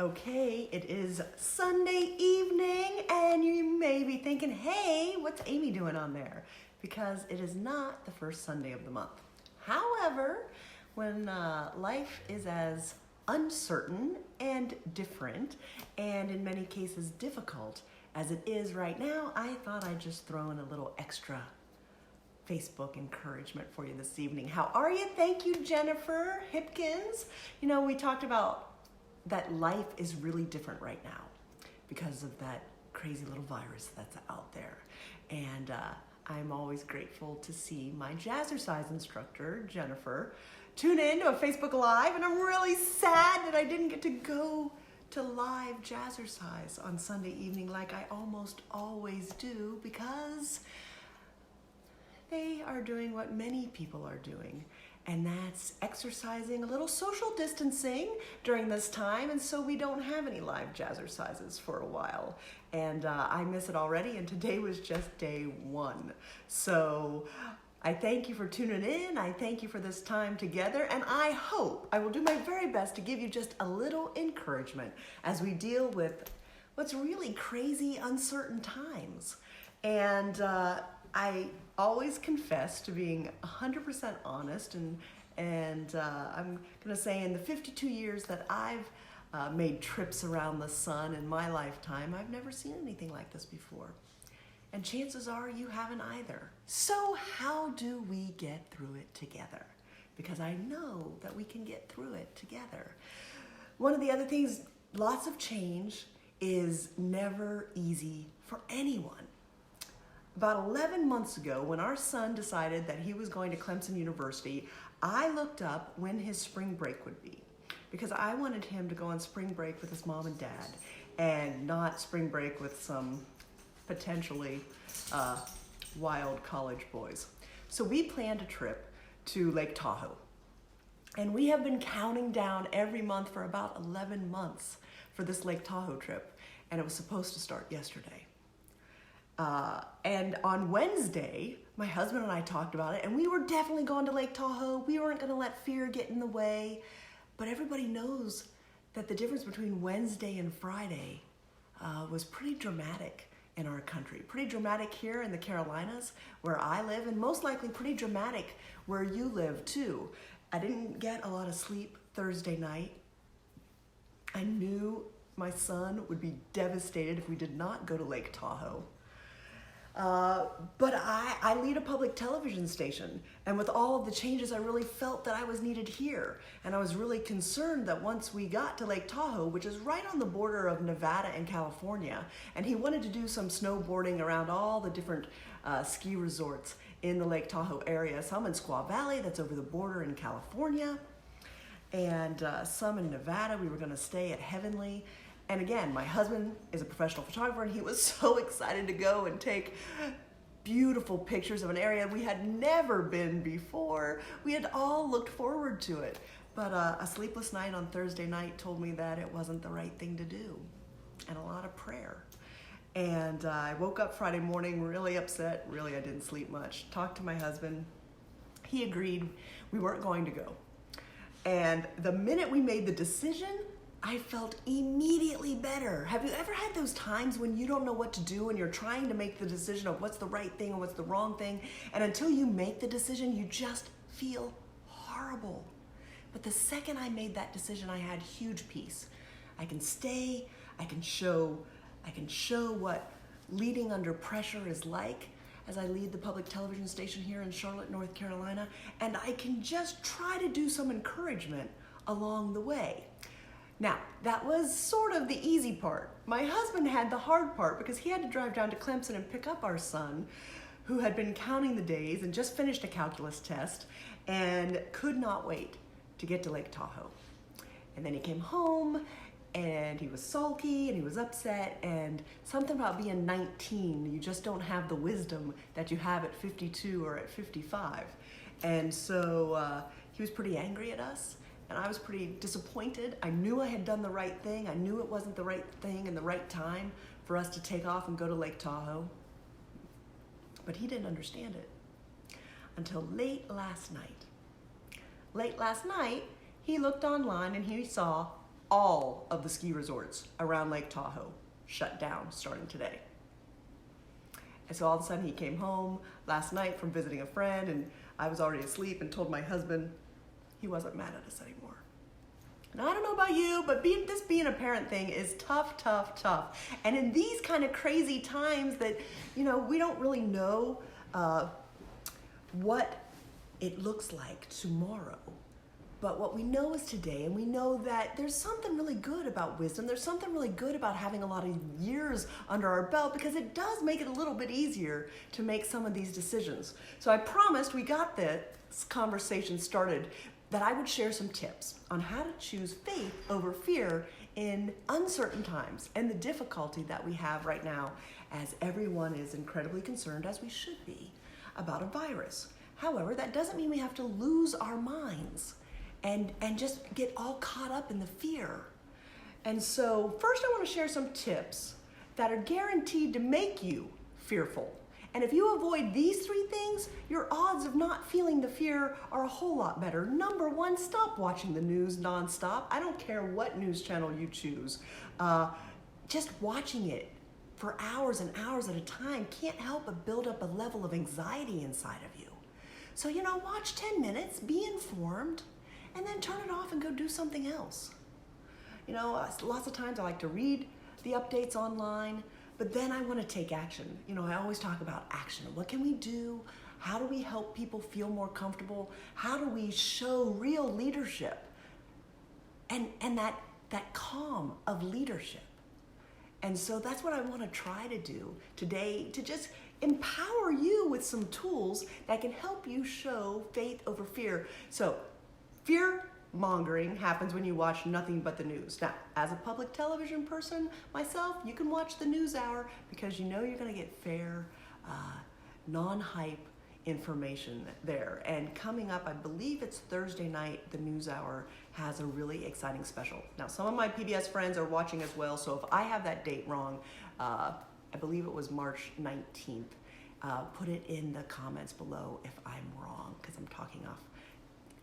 Okay, it is Sunday evening, and you may be thinking, hey, what's Amy doing on there? Because it is not the first Sunday of the month. However, when life is as uncertain and different, and in many cases difficult as it is right now, I thought I'd just throw in a little extra Facebook encouragement for you this evening. How are you? Thank you, Jennifer Hipkins. You know, we talked about that life is really different right now because of that crazy little virus that's out there. And I'm always grateful to see my jazzercise instructor, Jennifer, tune in to a Facebook Live. And I'm really sad that I didn't get to go to live jazzercise on Sunday evening like I almost always do, because they are doing what many people are doing, and that's exercising a little social distancing during this time, and so we don't have any live jazzercises for a while. And I miss it already, and today was just day one. So I thank you for tuning in. I thank you for this time together, and I hope I will do my very best to give you just a little encouragement as we deal with what's really crazy, uncertain times. And I always confess to being 100% honest, and I'm gonna say in the 52 years that I've made trips around the sun in my lifetime, I've never seen anything like this before. And chances are you haven't either. So how do we get through it together? Because I know that we can get through it together. One of the other things, lots of change is never easy for anyone. About 11 months ago, when our son decided that he was going to Clemson University, I looked up when his spring break would be, because I wanted him to go on spring break with his mom and dad, and not spring break with some potentially wild college boys. So we planned a trip to Lake Tahoe, and we have been counting down every month for about 11 months for this Lake Tahoe trip, and it was supposed to start yesterday. And on Wednesday, my husband and I talked about it, and we were definitely going to Lake Tahoe. We weren't going to let fear get in the way, but everybody knows that the difference between Wednesday and Friday was pretty dramatic in our country. Pretty dramatic here in the Carolinas where I live, and most likely pretty dramatic where you live too. I didn't get a lot of sleep Thursday night. I knew my son would be devastated if we did not go to Lake Tahoe. But I lead a public television station, and with all of the changes, I really felt that I was needed here. And I was really concerned that once we got to Lake Tahoe, which is right on the border of Nevada and California, and he wanted to do some snowboarding around all the different ski resorts in the Lake Tahoe area, some in Squaw Valley, that's over the border in California, and some in Nevada. We were going to stay at Heavenly. And again, my husband is a professional photographer, and he was so excited to go and take beautiful pictures of an area we had never been before. We had all looked forward to it. But a sleepless night on Thursday night told me that it wasn't the right thing to do, and a lot of prayer. And I woke up Friday morning really upset. Really, I didn't sleep much. Talked to my husband. He agreed we weren't going to go. And the minute we made the decision, I felt immediately better. Have you ever had those times when you don't know what to do and you're trying to make the decision of what's the right thing and what's the wrong thing, and until you make the decision, you just feel horrible? But the second I made that decision, I had huge peace. I can stay, I can show what leading under pressure is like as I lead the public television station here in Charlotte, North Carolina, and I can just try to do some encouragement along the way. Now, that was sort of the easy part. My husband had the hard part because he had to drive down to Clemson and pick up our son, who had been counting the days and just finished a calculus test and could not wait to get to Lake Tahoe. And then he came home, and he was sulky and he was upset, and something about being 19, you just don't have the wisdom that you have at 52 or at 55. And so he was pretty angry at us. And I was pretty disappointed. I knew I had done the right thing. I knew it wasn't the right thing and the right time for us to take off and go to Lake Tahoe. But he didn't understand it until late last night. Late last night, he looked online and he saw all of the ski resorts around Lake Tahoe shut down starting today. And so all of a sudden he came home last night from visiting a friend, and I was already asleep, and told my husband he wasn't mad at us anymore. Now, I don't know about you, but this being a parent thing is tough, tough, tough. And in these kind of crazy times that, we don't really know what it looks like tomorrow. But what we know is today, and we know that there's something really good about wisdom. There's something really good about having a lot of years under our belt, because it does make it a little bit easier to make some of these decisions. So I promised we got this conversation started that I would share some tips on how to choose faith over fear in uncertain times and the difficulty that we have right now, as everyone is incredibly concerned, as we should be, about a virus. However, that doesn't mean we have to lose our minds and just get all caught up in the fear. And so first I want to share some tips that are guaranteed to make you fearful. And if you avoid these three things, your odds of not feeling the fear are a whole lot better. Number one, stop watching the news nonstop. I don't care what news channel you choose. Just watching it for hours and hours at a time can't help but build up a level of anxiety inside of you. So, watch 10 minutes, be informed, and then turn it off and go do something else. Lots of times I like to read the updates online, but then I want to take action. I always talk about action. What can we do? How do we help people feel more comfortable? How do we show real leadership? And that calm of leadership. And so that's what I want to try to do today, to just empower you with some tools that can help you show faith over fear. So fear mongering happens when you watch nothing but the news. Now, as a public television person myself, you can watch the NewsHour, because you're going to get fair, non-hype information there. And coming up, I believe it's Thursday night, the NewsHour has a really exciting special. Now, some of my PBS friends are watching as well, so if I have that date wrong, I believe it was March 19th. Put it in the comments below if I'm wrong, because I'm talking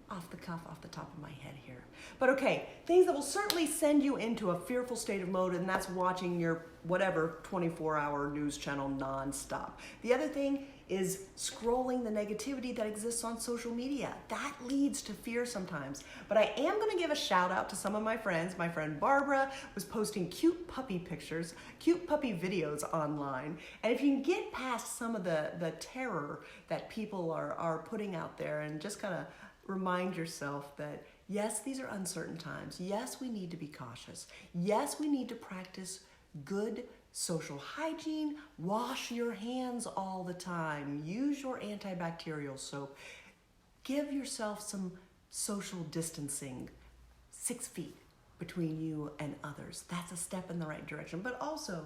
off the cuff, off the top of my head here. But okay, things that will certainly send you into a fearful state of mode, and that's watching your whatever 24-hour news channel nonstop. The other thing is scrolling the negativity that exists on social media. That leads to fear sometimes. But I am gonna give a shout out to some of my friends. My friend Barbara was posting cute puppy pictures, cute puppy videos online. And if you can get past some of the terror that people are putting out there, and just kind of remind yourself that yes, these are uncertain times. Yes, we need to be cautious. Yes, we need to practice good social hygiene. Wash your hands all the time. Use your antibacterial soap. Give yourself some social distancing, 6 feet between you and others. That's a step in the right direction. But also,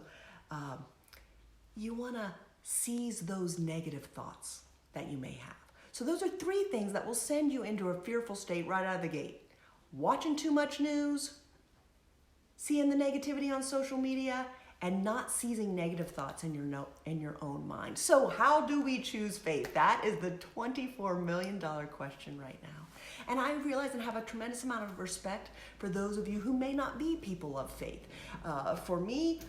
you want to seize those negative thoughts that you may have. So those are 3 things that will send you into a fearful state right out of the gate. Watching too much news, seeing the negativity on social media, and not seizing negative thoughts in your own mind. So how do we choose faith? That is the $24 million question right now. And I realize and have a tremendous amount of respect for those of you who may not be people of faith. For me,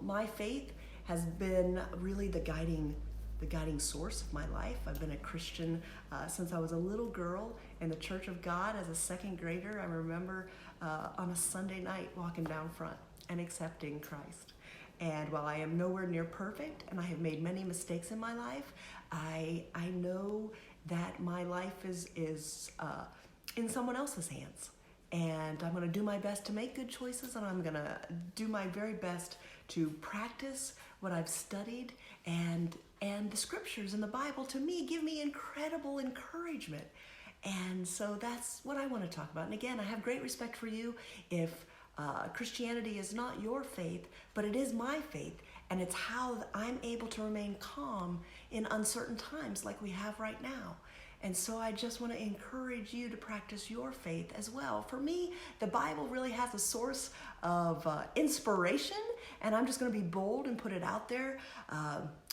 my faith has been really the guiding source of my life. I've been a Christian since I was a little girl in the Church of God as a second grader. I remember on a Sunday night walking down front and accepting Christ. And while I am nowhere near perfect and I have made many mistakes in my life, I know that my life is in someone else's hands. And I'm going to do my best to make good choices, and I'm going to do my very best to practice what I've studied, and the scriptures in the Bible, to me, give me incredible encouragement. And so that's what I want to talk about. And again, I have great respect for you if Christianity is not your faith, but it is my faith. And it's how I'm able to remain calm in uncertain times like we have right now. And so I just want to encourage you to practice your faith as well. For me, the Bible really has a source of inspiration, and I'm just going to be bold and put it out there.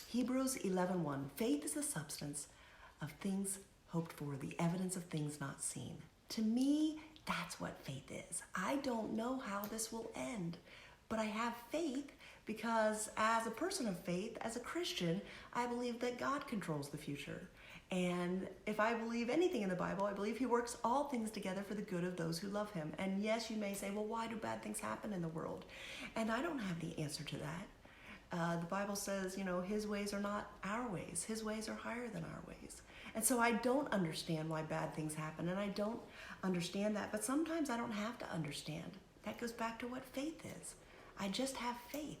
Hebrews 11:1, faith is the substance of things hoped for, the evidence of things not seen. To me, That's what faith is. I don't know how this will end, but I have faith because as a person of faith, as a Christian, I believe that God controls the future. And if I believe anything in the Bible, I believe he works all things together for the good of those who love him. And yes, you may say, well, why do bad things happen in the world? And I don't have the answer to that. The Bible says, his ways are not our ways. His ways are higher than our ways. And so I don't understand why bad things happen, and I don't understand that. But sometimes I don't have to understand. That goes back to what faith is. I just have faith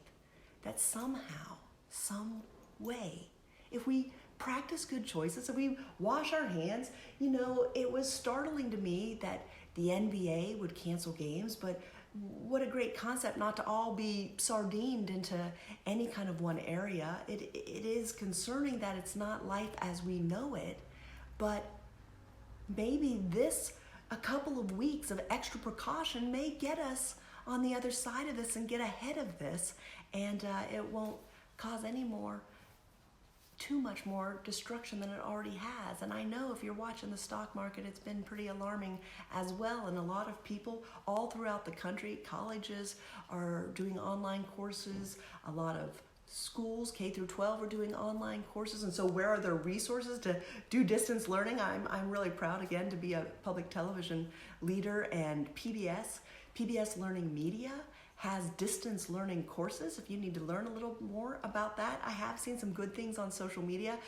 that somehow, some way, if we practice good choices, if we wash our hands, it was startling to me that the NBA would cancel games, but what a great concept not to all be sardined into any kind of one area. It is concerning that it's not life as we know it, but maybe a couple of weeks of extra precaution may get us on the other side of this and get ahead of this, and it won't cause too much more destruction than it already has. And I know if you're watching the stock market, it's been pretty alarming as well. And a lot of people all throughout the country, colleges are doing online courses. A lot of schools, K through 12, are doing online courses. And so where are there resources to do distance learning? I'm really proud again to be a public television leader, and PBS Learning Media has distance learning courses. If you need to learn a little more about that, I have seen some good things on social media.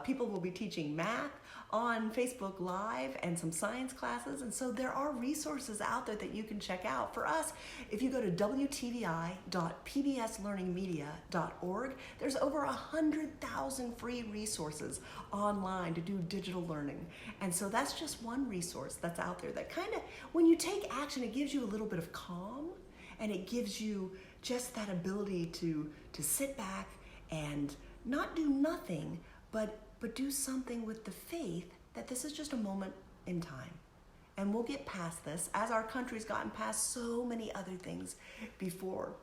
People will be teaching math on Facebook Live and some science classes. And so there are resources out there that you can check out. For us, if you go to wtvi.pbslearningmedia.org, there's over 100,000 free resources online to do digital learning. And so that's just one resource that's out there that kind of, when you take action, it gives you a little bit of calm. And it gives you just that ability to sit back and not do nothing, but do something with the faith that this is just a moment in time. And we'll get past this, as our country's gotten past so many other things before.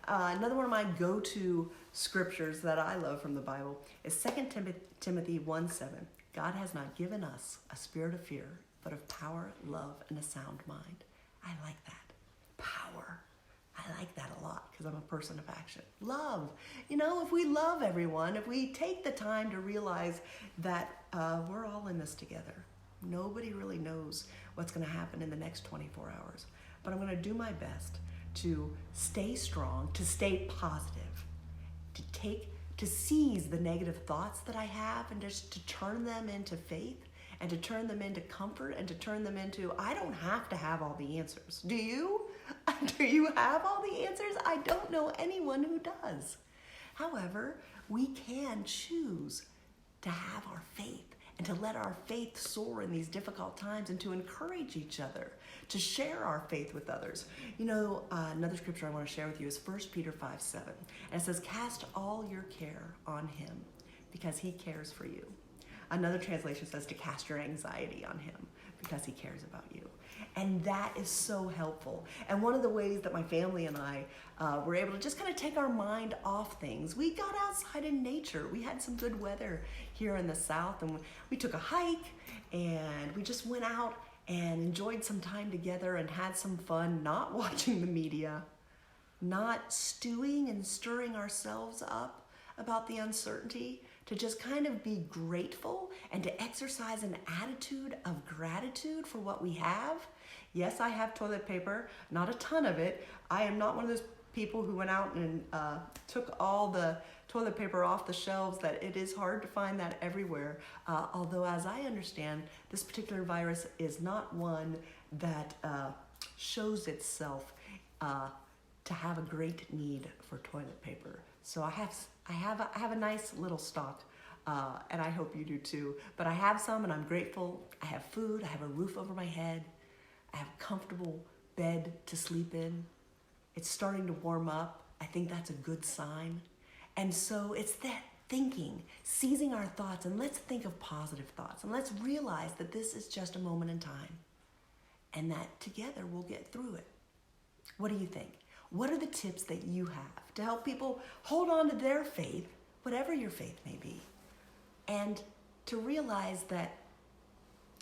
Another one of my go-to scriptures that I love from the Bible is 2 Timothy 1:7. God has not given us a spirit of fear, but of power, love, and a sound mind. I like that. Power. I like that a lot because I'm a person of action. Love. If we love everyone, if we take the time to realize that we're all in this together. Nobody really knows what's going to happen in the next 24 hours. But I'm going to do my best to stay strong, to stay positive, to seize the negative thoughts that I have and just to turn them into faith and to turn them into comfort and to turn them into, I don't have to have all the answers. Do you? Do you have all the answers? I don't know anyone who does. However, we can choose to have our faith and to let our faith soar in these difficult times and to encourage each other, to share our faith with others. Another scripture I want to share with you is 1 Peter 5:7. And it says, cast all your care on him because he cares for you. Another translation says to cast your anxiety on him because he cares about you. And that is so helpful. And one of the ways that my family and I were able to just kind of take our mind off things, we got outside in nature. We had some good weather here in the South, and we took a hike, and we just went out and enjoyed some time together and had some fun, not watching the media, not stewing and stirring ourselves up about the uncertainty, to just kind of be grateful and to exercise an attitude of gratitude for what we have. Yes, I have toilet paper, not a ton of it. I am not one of those people who went out and took all the toilet paper off the shelves, that it is hard to find that everywhere. Although, as I understand, this particular virus is not one that shows itself to have a great need for toilet paper. So I have a nice little stock, and I hope you do too. But I have some, and I'm grateful. I have food. I have a roof over my head. I have a comfortable bed to sleep in. It's starting to warm up. I think that's a good sign. And so it's that thinking, seizing our thoughts, and let's think of positive thoughts, and let's realize that this is just a moment in time, and that together we'll get through it. What do you think? What are the tips that you have to help people hold on to their faith, whatever your faith may be, and to realize that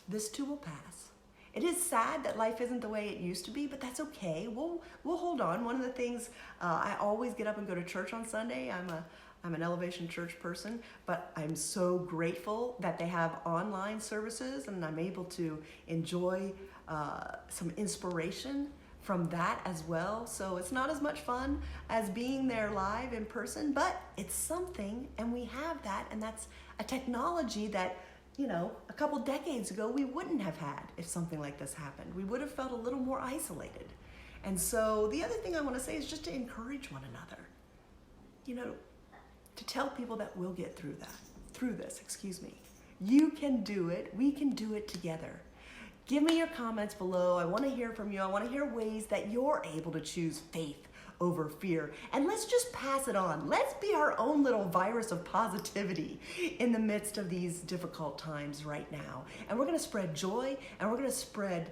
this too will pass? It is sad that life isn't the way it used to be, but that's okay. We'll hold on. One of the things, I always get up and go to church on Sunday. I'm an Elevation Church person, but I'm so grateful that they have online services, and I'm able to enjoy some inspiration from that as well. So it's not as much fun as being there live in person, but it's something, and we have that, and that's a technology that, a couple decades ago we wouldn't have had if something like this happened. We would have felt a little more isolated. And so the other thing I want to say is just to encourage one another, to tell people that we'll get through this. You can do it. We can do it together. Give me your comments below. I want to hear from you. I want to hear ways that you're able to choose faith over fear. And let's just pass it on. Let's be our own little virus of positivity in the midst of these difficult times right now. And we're going to spread joy, and we're going to spread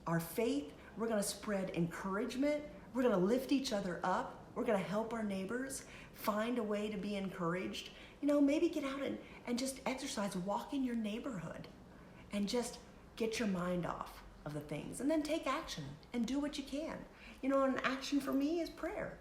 our faith. We're going to spread encouragement. We're going to lift each other up. We're going to help our neighbors find a way to be encouraged. Maybe get out and just exercise, walk in your neighborhood, and just get your mind off of the things, and then take action and do what you can. An action for me is prayer.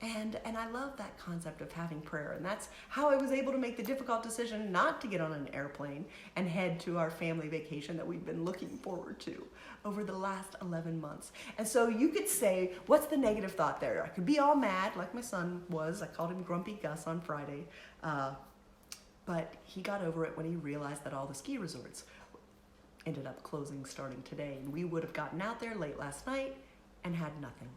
And I love that concept of having prayer. And that's how I was able to make the difficult decision not to get on an airplane and head to our family vacation that we've been looking forward to over the last 11 months. And so you could say, what's the negative thought there? I could be all mad like my son was. I called him Grumpy Gus on Friday. But he got over it when he realized that all the ski resorts ended up closing starting today. And we would have gotten out there late last night and had nothing.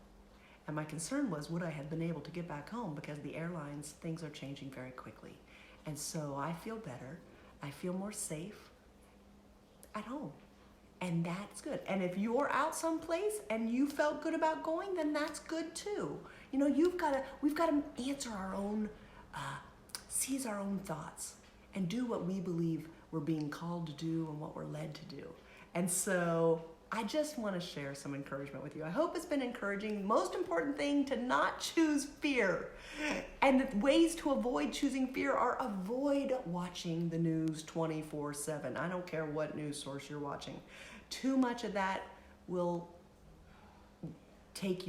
And my concern was, would I have been able to get back home? Because the airlines, things are changing very quickly. And so I feel better. I feel more safe at home. And that's good. And if you're out someplace and you felt good about going, then that's good too. We've got to answer our own, seize our own thoughts and do what we believe we're being called to do and what we're led to do. And so I just want to share some encouragement with you. I hope it's been encouraging. Most important thing, to not choose fear. And the ways to avoid choosing fear are avoid watching the news 24/7. I don't care what news source you're watching. Too much of that will take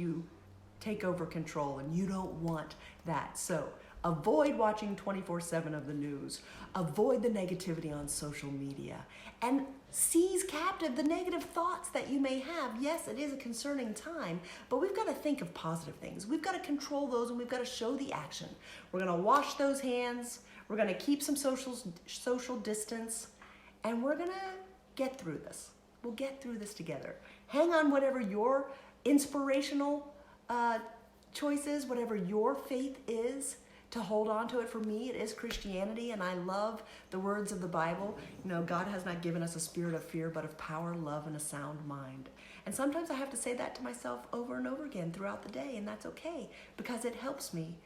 over control, and you don't want that. So avoid watching 24/7 of the news. Avoid the negativity on social media, and seize captive the negative thoughts that you may have. Yes, it is a concerning time, but we've got to think of positive things. We've got to control those, and we've got to show the action. We're going to wash those hands. We're going to keep some social distance, and we're going to get through this. We'll get through this together. Hang on whatever your inspirational choice is, whatever your faith is, to hold on to it. For me, it is Christianity, and I love the words of the Bible. God has not given us a spirit of fear, but of power, love, and a sound mind. And sometimes I have to say that to myself over and over again throughout the day, and that's okay, because it helps me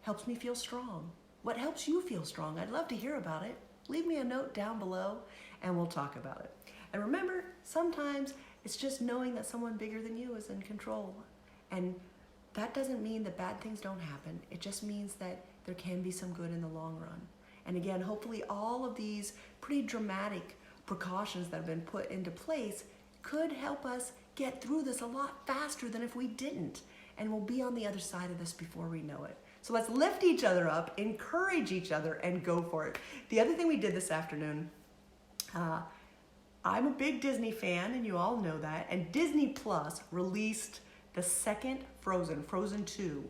feel strong. What helps you feel strong? I'd love to hear about it. Leave me a note down below, and we'll talk about it. And remember, sometimes it's just knowing that someone bigger than you is in control. And that doesn't mean that bad things don't happen. It just means that there can be some good in the long run. And again, hopefully all of these pretty dramatic precautions that have been put into place could help us get through this a lot faster than if we didn't. And we'll be on the other side of this before we know it. So let's lift each other up, encourage each other, and go for it. The other thing we did this afternoon, I'm a big Disney fan, and you all know that. And Disney Plus released the second Frozen 2,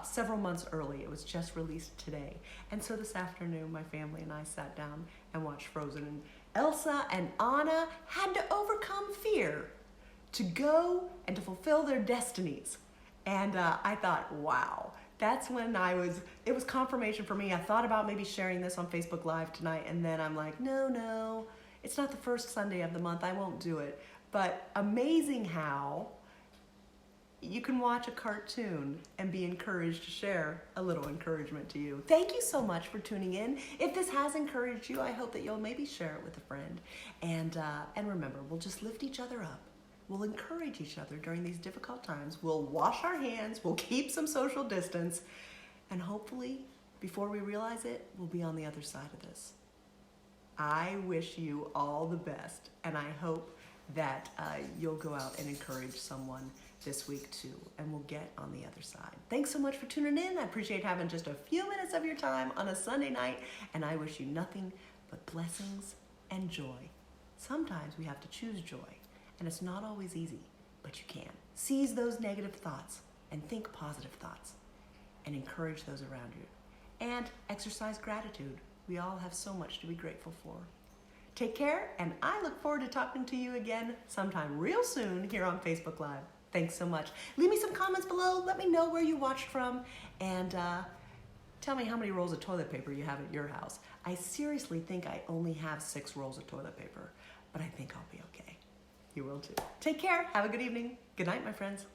several months early. It was just released today. And so this afternoon, my family and I sat down and watched Frozen. And Elsa and Anna had to overcome fear to go and to fulfill their destinies. And I thought, wow, that's when it was confirmation for me. I thought about maybe sharing this on Facebook Live tonight, and then I'm like, no, it's not the first Sunday of the month. I won't do it. But amazing how you can watch a cartoon and be encouraged to share a little encouragement to you. Thank you so much for tuning in. If this has encouraged you, I hope that you'll maybe share it with a friend. And remember, we'll just lift each other up. We'll encourage each other during these difficult times. We'll wash our hands. We'll keep some social distance. And hopefully, before we realize it, we'll be on the other side of this. I wish you all the best, and I hope that you'll go out and encourage someone this week too, and we'll get on the other side. Thanks so much for tuning in. I appreciate having just a few minutes of your time on a Sunday night, and I wish you nothing but blessings and joy. Sometimes we have to choose joy, and it's not always easy, but you can. Seize those negative thoughts and think positive thoughts and encourage those around you. And exercise gratitude. We all have so much to be grateful for. Take care, and I look forward to talking to you again sometime real soon here on Facebook Live. Thanks so much. Leave me some comments below. Let me know where you watched from, and tell me how many rolls of toilet paper you have at your house. I seriously think I only have 6 rolls of toilet paper, but I think I'll be okay. You will too. Take care. Have a good evening. Good night, my friends.